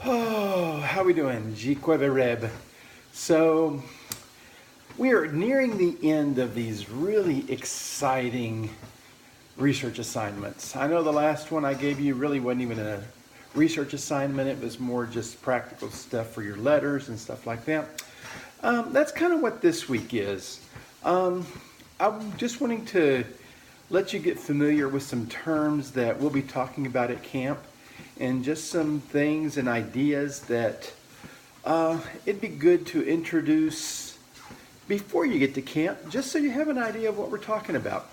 Oh, how we doing? Reb. So, we are nearing the end of these really exciting research assignments. I know the last one I gave you really wasn't even a research assignment. It was more just practical stuff for your letters and stuff like that. That's kind of what this week is. I'm just wanting to let you get familiar with some terms that we'll be talking about at camp and just some things and ideas that it'd be good to introduce before you get to camp, just so you have an idea of what we're talking about.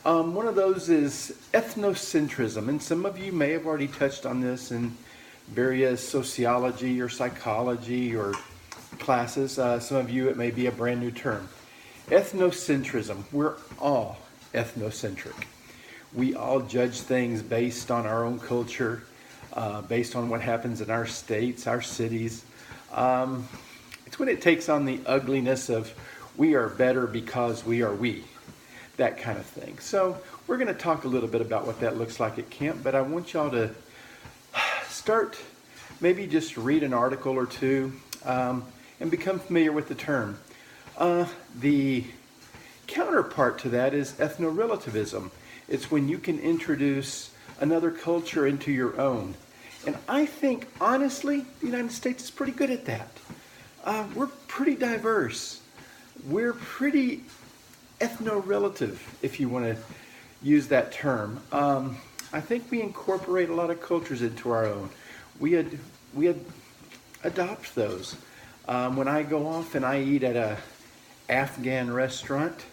One of those is ethnocentrism, and some of you may have already touched on this in various sociology or psychology or classes. Some of you, it may be a brand new term. Ethnocentrism, we're all ethnocentric. We all judge things based on our own culture, based on what happens in our states, our cities. It's when it takes on the ugliness of we are better because we are we, that kind of thing. So we're going to talk a little bit about what that looks like at camp, but I want y'all to start, maybe just read an article or two and become familiar with the term. The counterpart to that is ethno-relativism. It's when you can introduce another culture into your own. And I think, honestly, the United States is pretty good at that. We're pretty diverse. We're pretty ethno-relative, if you want to use that term. I think we incorporate a lot of cultures into our own. We adopt those. When I go off and I eat at a Afghan restaurant,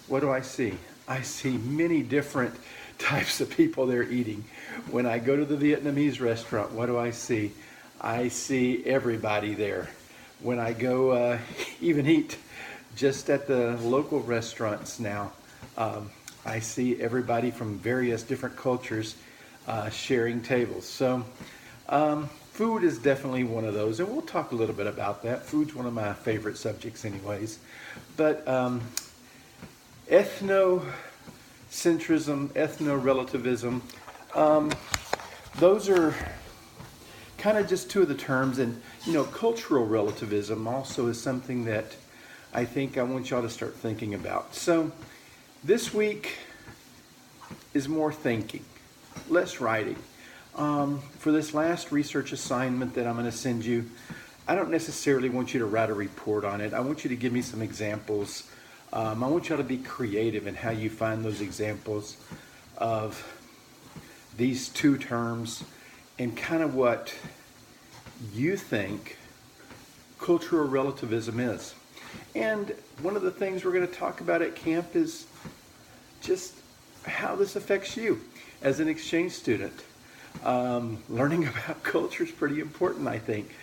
what do I see? I see many different types of people there eating. When I go to the Vietnamese restaurant, what do I see? I see everybody there. When I go even eat just at the local restaurants now, I see everybody from various different cultures sharing tables. So food is definitely one of those, and we'll talk a little bit about that. Food's one of my favorite subjects anyways. But ethnocentrism, ethno-relativism, those are kind of just two of the terms. And, cultural relativism also is something that I think I want y'all to start thinking about. So this week is more thinking, less writing. For this last research assignment that I'm going to send you, I don't necessarily want you to write a report on it. I want you to give me some examples. I want y'all to be creative in how you find those examples of these two terms and kind of what you think cultural relativism is. And one of the things we're going to talk about at camp is just how this affects you as an exchange student. Learning about culture is pretty important, I think.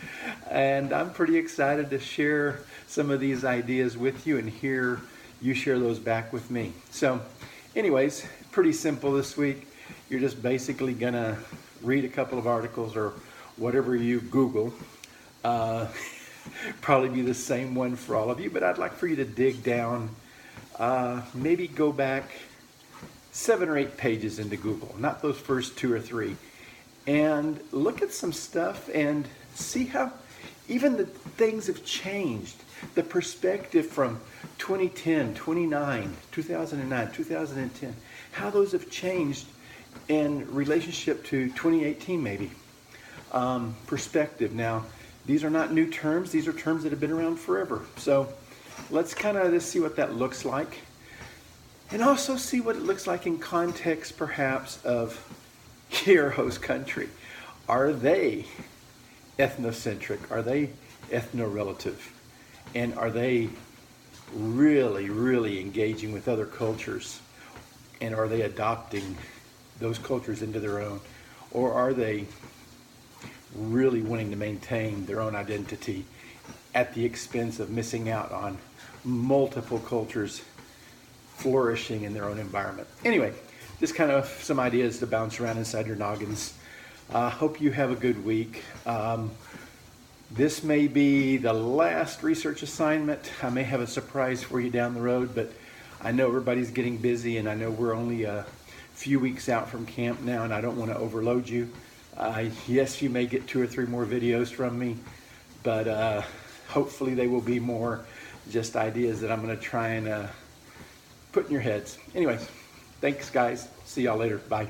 And I'm pretty excited to share some of these ideas with you and hear you share those back with me. So anyways, pretty simple this week. You're just basically going to read a couple of articles or whatever you Google. Probably be the same one for all of you, but I'd like for you to dig down, maybe go back 7 or 8 pages into Google, not those first 2 or 3, and look at some stuff and see how even the things have changed. The perspective from 2010, 2009, 2010, how those have changed in relationship to 2018 maybe. Perspective. Now, these are not new terms. These are terms that have been around forever. So let's kind of just see what that looks like. And also see what it looks like in context, perhaps, of your host country. Are they ethnocentric? Are they ethno-relative? And are they really, really engaging with other cultures? And are they adopting those cultures into their own? Or are they really wanting to maintain their own identity at the expense of missing out on multiple cultures flourishing in their own environment? Anyway, just kind of some ideas to bounce around inside your noggins. Hope you have a good week. This may be the last research assignment. I may have a surprise for you down the road, but I know everybody's getting busy, and I know we're only a few weeks out from camp now, and I don't want to overload you. Yes, you may get 2 or 3 more videos from me, but hopefully they will be more just ideas that I'm going to try and put in your heads. Anyways, thanks guys. See y'all later. Bye.